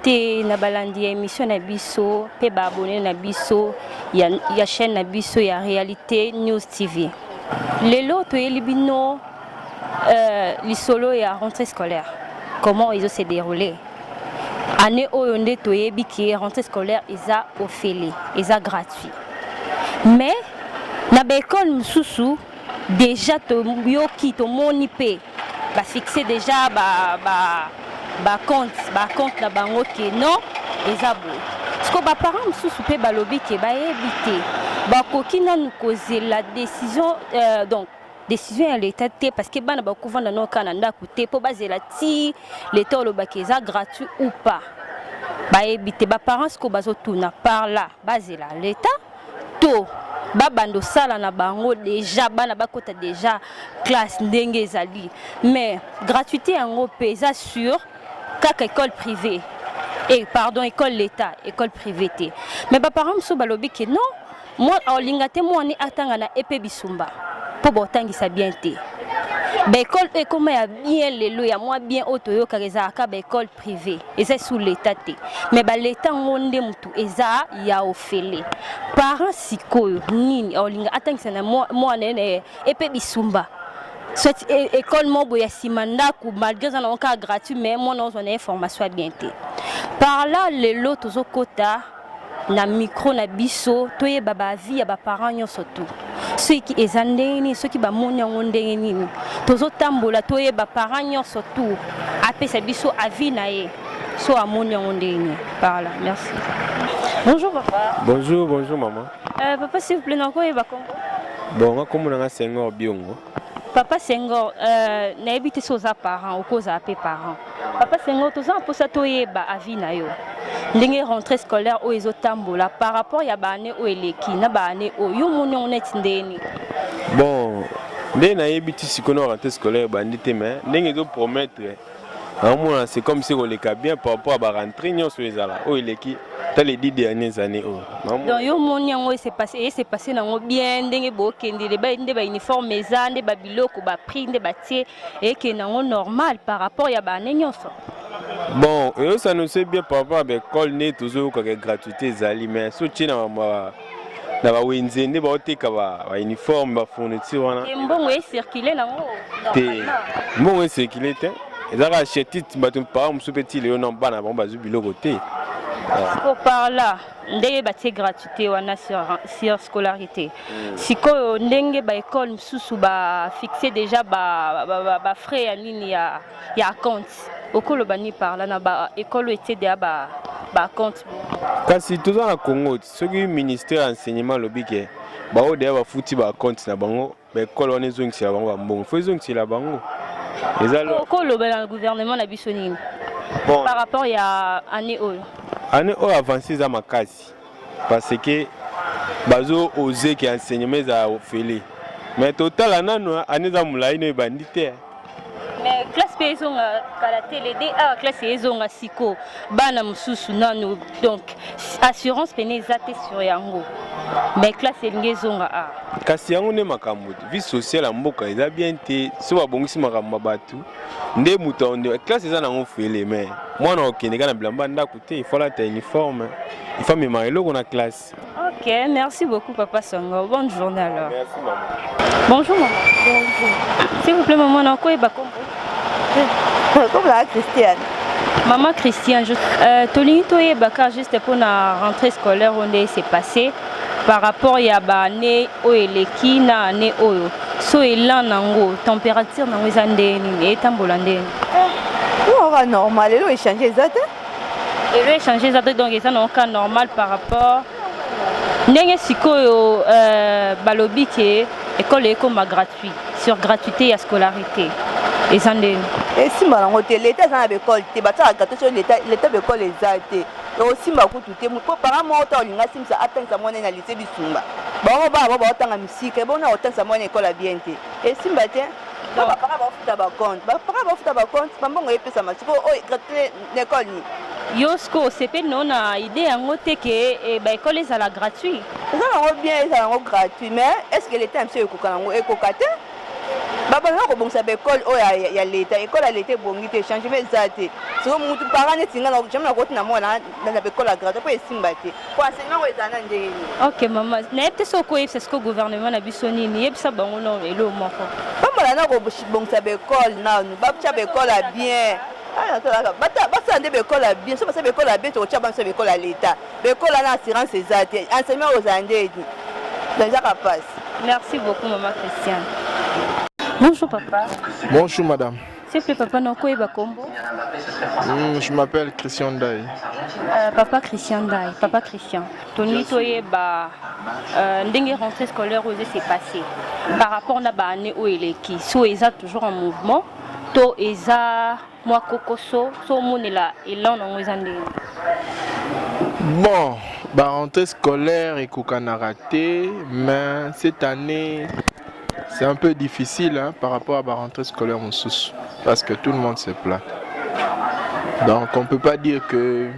te na balandi ya émission na biso pe ba abonné na biso ya chaîne na biso ya Réalité News TV. Lelo to yelibino lisolo ya rentrée scolaire. Comment ils ont se déroulé? Année oyo nde to yebi ki rentrée scolaire eza ofele, eza gratuit. Mais na ba école mususu déjà to yoki to moni pe ba fixer déjà ba compte na bango ke non eza bo. Parce que ba parents mususu pe ba lobi ke ba éviter ba koki nanu kozela décision donc décision ya l'état te parce que bana ba kovanda no kana ndako te po bazela ti l'état lo bakeza gratuit ou pas. Ba éviter ba parents ko bazotuna par là bazela l'état to ba bando sala na bango déjà bana bakota déjà classe ndenge ezali mais gratuité yango pesa sur kaka école privée et pardon école l'état école privée te mais ba parents so balobi ke non moi olinga te moi ni atanga na epé bisumba po botangisa bien te ba école e comme ya bien lelo ya moi bien otoyo kareza ka ba école privée et c'est sous l'état te mais ba l'état ngonde mutu eza ya ofele parents sikoyo nini olinga atangisa na moi nene epé bisumba cette école mobo ya simanda ku malgré ça na cas gratuit mais moi non on a formation bien te par là lelo tozo kota na micro na biso toye baba vie ya ba parents nyonso tout ceux qui ezandeni ceux qui ba moni ngondenge nini tozo tambola toye ba parents nyonso tout apesa biso avis na ye so amoni ngondenge par là merci. Bonjour papa. Bonjour maman. Papa s'il vous plaît nako e ba Congo. Bon comme na Senghor Biongo. Papa Senghor na ebité soza parents okoza apé parents. Papa Senghor toza posa toye ba avis na yo. Ndenge rentrée scolaire o ezotambola par rapport ya bane o eleki na bane o yo moni on est ndeni. Bon, ndé na ebiti sikono rentrée scolaire bandité mais ndenge zo promettre. Moi c'est comme si on les bien par rapport à ba rentrée nyonso ezala o eleki dans les 10 dernières années oh. Donc yo moni yango c'est passé nango bien ndenge bo kendele ba ndé ba uniforme eza ndé ba biloko ba prix ndé ba tie et que nango normal par rapport ya bane nyonso. Bon, ça nous sait bien par rapport à l'école né toujours que gratuité zali mais soutien na ba wenzende ba oteka ba uniforme ba fourniture wana. Mbongo e circuler nango. Mbongo e circuler te. Ezaka acheter bato par musu petit léon na bana ba bazu biloko te. Par là, ndenge batie gratuité wana sur scolarité. Siko ndenge ba école mususu ba fixer déjà ba frais ya nini ya compte. Okolo bani par là na ba école était déjà ba compte. Kasi tout dans le Congo, ce qui ministère enseignement lobike ba o déjà ba futi ba compte na bango, ba école wana zongi la bango bon, faut zongi la bango. Ezalo okolo ba gouvernement na biso nini. Bon, par rapport ya année oyo. Année avancée za makasi parce que bazo oser que enseignement za ofele mais total anano année za mulai no bandité mais classe payson kala télé DA classe payson siko bana mususu nanu donc assurance penezate sur yango mais classe ngezonga a kasi yango ne makambo vie sociale mboka eza bien te so babongisi makambo batu nde mutonde classe eza nango ofele mais moi na okende kana bilamba ndako te il faut la uniforme il faut me marier na classe. OK, merci beaucoup papa Senghor. Bonne journée alors. Merci maman. Bonjour maman. Bonjour. S'il vous plaît maman na ko e ba Congo. Comme la Christiane. Maman Christiane, tolingi toye baka juste pour la rentrée scolaire on s'est passé par rapport ya ba année o eleki na année oyo. So elan nango température nango ezande ni etambola ndeni. On va normal et échanger ça. Et le échanger ça donc ça non cas normal par rapport ndenge sikoyo balobi ke école comme gratuit sur gratuité et scolarité. Et ça ndeni. Et si malango te l'état ça na école te bata gratuité l'état école ezate. Et aussi makutu te mo para mo ta olinga simsa atanga mwana na lycée bisumba. Ba otanga musique bon na otanga mwana école bien te. Et simba te ba para ba futa ba compte. Ba para ba futa ba compte mbongo epesa masiko o gratuité l'école ni. Yosko CP non na idée yango te ke ba école ezala gratuit. Ça na bien ezala gratuit mais est-ce que l'état monsieur ekoka nango ekokate? babana kobongisa baekole oyo ya leta ekole ya leta ebongi te changement eza te siko mutu parent neti nga jamai nakoti na mwana na baekole ya gratuit mpo esimba te po enseignement oyo ezala na ndenge nini. Ok mama nayebi te soki oyebisa siko gouvernement na biso nini yebisa bango no elo moko bambola na kobongisa baekole nanu batia baekole ya bien basala nde baekole ya bien so basala baekole ya bien tokotia banso baekole ya leta baekole na assurance eza te enseignement oyo ozala ndeni donc ezaka mpasi. Merci beaucoup maman Christiane. Bonjour papa. Bonjour madame. S'il vous plaît papa noko yeba kombo. Je m'appelle Christian Dai. Papa Christian Dai, papa Christian. Toni toyeba ndenge rentrée scolaire où s'est passé par rapport na ba année où il est qui so eza toujours en mouvement to eza moi kokoso so monela elan na ngwezande. Bon, bah rentrée scolaire et qu'on a raté, mais cette année c'est un peu difficile hein, par rapport à la rentrée scolaire en sous, parce que tout le monde se plaint. Donc on ne peut pas dire que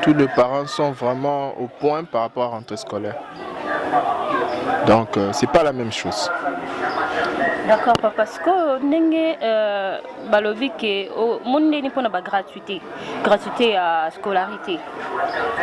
tous les parents sont vraiment au point par rapport à la rentrée scolaire. Donc c'est pas la même chose. D'accord papa, parce que ndenge balobi ke monde ni pona ba gratuité à scolarité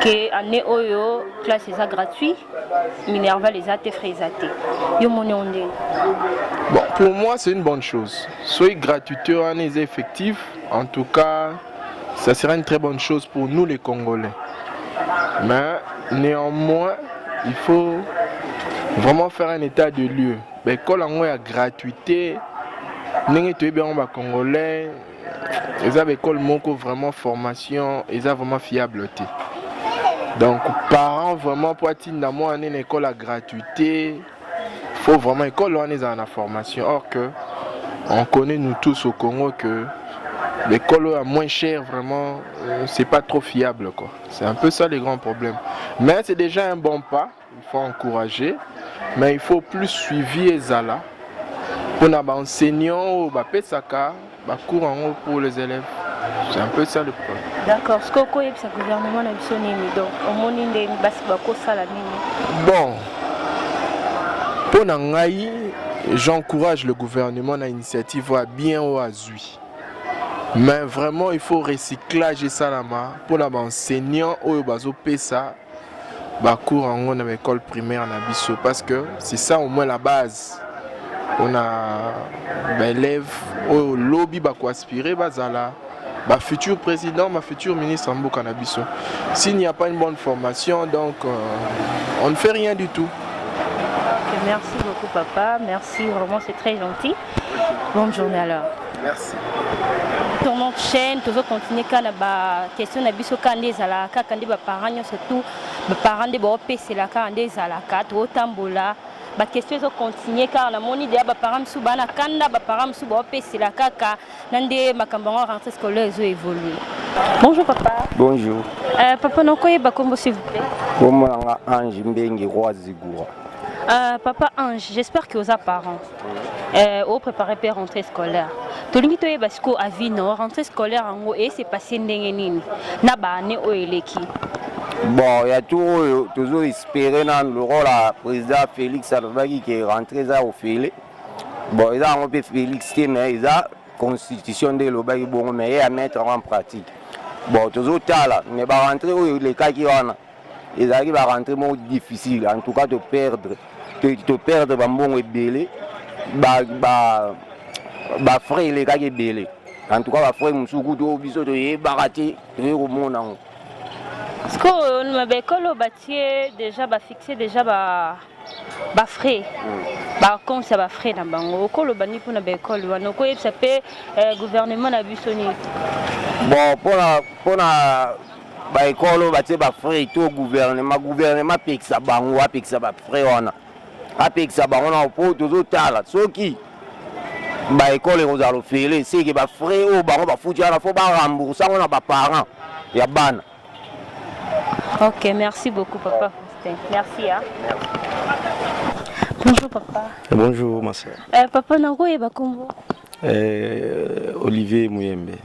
que année oyo classe est gratuit Minerva les a te frais yo moni onde. Bon pour moi c'est une bonne chose. Soit gratuité en est effectif, en tout cas ça sera une très bonne chose pour nous les Congolais. Mais néanmoins il faut vraiment faire un état de lieu. L'école en a gratuité. Nous sommes Congolais. Ils ont l'école vraiment formation. Ils ont vraiment fiabilité. Donc parents vraiment pour atteindre une école à gratuité. Il faut vraiment école on est en la formation. Or que on connaît nous tous au Congo que l'école à moins cher vraiment c'est pas trop fiable quoi. C'est un peu ça les grands problèmes. Mais c'est déjà un bon pas. Il faut encourager. Mais il faut plus suivi et zala pour les enseignants ou les cours en haut pour les élèves. C'est un peu ça le problème. D'accord. Ce que le gouvernement a dit, donc au moins il bon, pour Nangaï, j'encourage le gouvernement à l'initiative à bien au azui. Mais vraiment il faut recyclage et salama pour les enseignants ou bazo pesa. Cours en haut dans l'école primaire en Abisso parce que c'est ça au moins la base. On a élèves au lobby qui aspirer bazala futur président, ma futur ministre en Mboka Abisso. S'il n'y a pas une bonne formation, donc on ne fait rien du tout. Okay, merci beaucoup papa, merci vraiment c'est très gentil. Bonne journée alors. Merci. Sur notre chaîne, toujours continuer quand la question Abisso quand des alaka quand des parents surtout les parents de Bopé c'est la quand des alaka au tambola. La question est continuer car la monnaie des parents sous bana kanda parents sous Bopé c'est la kaka nande makambanga rentrée scolaire ils ont évolué. Bonjour papa. Bonjour. Papa nokoye bakombo s'il vous plaît. Comment Ange Mbengi Roi Zigura. Papa Ange, j'espère que vos parents ont préparé pour rentrée scolaire. Tout le monde parce que à vie non rentrée scolaire en haut et c'est passé ndenge na ba année o eleki. Bon, il y a toujours espéré dans le rôle à président Félix Salvaki qui est rentré ça au filet. Bon, il a un peu Félix mais il a constitution de l'Obaï bon mais à mettre en pratique. Bon, toujours là, mais va rentrer où les cas qui ont ils arrivent à rentrer moins difficile en tout cas de perdre bon et belé frais les gars qui belé en tout cas frais musuku to biso to yebaraté to remona parce que ma école au bâtier déjà fixé déjà frais comme ça frais dans bango ko bani pour na école wana ko ça peut gouvernement na bisoni bon pour na ba école batie ba frais to gouvernement pekisa bango apekisa ba frais wana apekisa bango na po toujours tala soki ba école aux alofele c'est que ba frais o bango ba futi ana faut ba rembourser on a ba parents ya bana. OK, merci beaucoup papa Faustin. Merci hein. Bonjour papa. Bonjour ma soeur. Papa nako e bakombo. Olivier Mouyembe.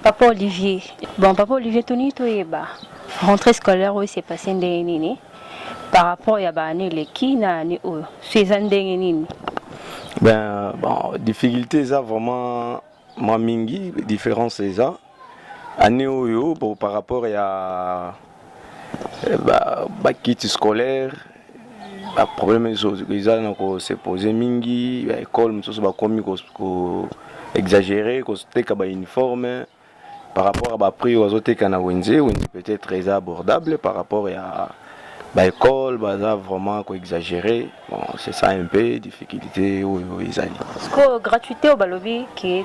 Papa Olivier. Bon papa Olivier Tony toyeba. Rentrée scolaire où c'est passé ndenge nini par rapport ya ba année leki na année o. C'est ndenge nini. Ben, bon, difficulté, ça vraiment, moi, mingi, différence, c'est ça. Année oyo, bon, par rapport à kit scolaire, problème, ils ont se posé mingi, l'école, ils ont commis exagéré, ils ont uniforme. Par rapport à prix, peut-être très abordable par rapport à l'école, vraiment exagéré. Bon, c'est ça un peu difficulté où ils allaient. Est-ce que gratuité au Balobi qui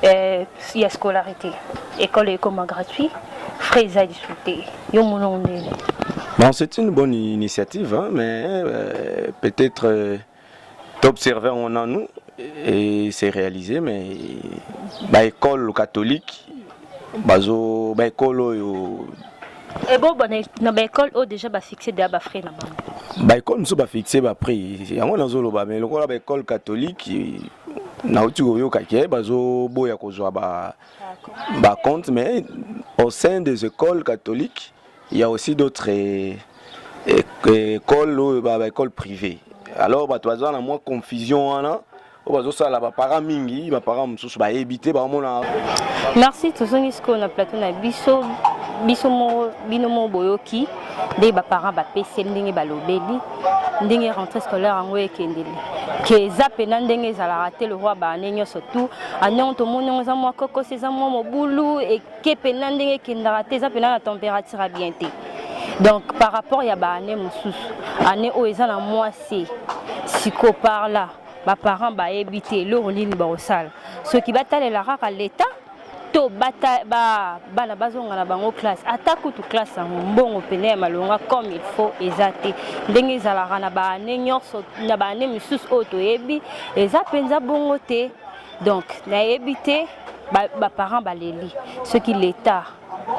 il y a scolarité, école est comme gratuit, frais à discuter. Bon, c'est une bonne initiative, hein, mais peut-être d'observer on a nous et c'est réalisé, mais l'école catholique, l'école et bon, dans l'école, déjà fixé des frais là-bas. L'école nous a fixé des prix. Il y a mais l'école catholique, compte, mais au sein des écoles catholiques, il y a aussi d'autres écoles privées. Alors, il y a moins confusion. Merci tous ceux qui ont plateau na biso binomo boyoki des parents ba pese ndenge balobeli ndenge rentrée scolaire en ekendeli que zapena ndenge za raté le roi ba nenyo surtout anon to mono za moi koko c'est za moi mobulu et que pena ndenge kendara te zapena la température a bien té. Donc par rapport ya ba année mususu année o eza na moi c'est siko par là ba parents ba éviter le rolini ba osala ceux qui battent la raka l'état to bata bana bazonga na bango classe ataku tu classe en mbongo pene malonga comme il faut ezate ndenge ezalaka na ba année nyonso na ba année misusu oto yebi eza penza bongo te donc na éviter ba parents baleli ceux qui l'état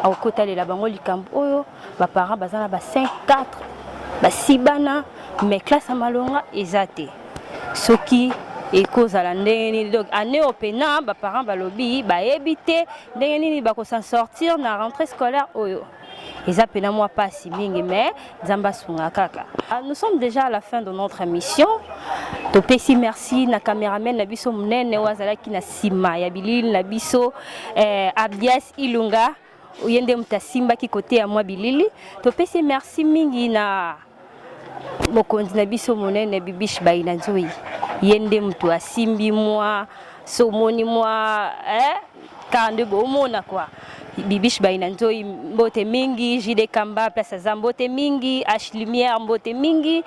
au côté la bango likambo oyo ba parents bazana ba 5 4 ba 6 bana mais classe malonga ezate ceux qui et cause à la ndenge donc année au pena ba parents balobi ba éviter ndenge nini ba ko s'en sortir na rentrée scolaire oyo ils appellent moi pas si mingi mais zamba sunga kaka. Nous sommes déjà à la fin de notre émission. To pesi merci na cameraman na biso munene wazala ki na sima ya bilili na biso Abdias Ilunga uyende mtasimba ki côté ya moi bilili. To pesi merci mingi na mokonzi na biso munene Bibish Baina Nzoi. Yende mtu asimbi moi somoni moi kande bomona quoi Bibish Baina Nzoi mbote mingi Jide Kamba place za mbote mingi H Lumière mbote mingi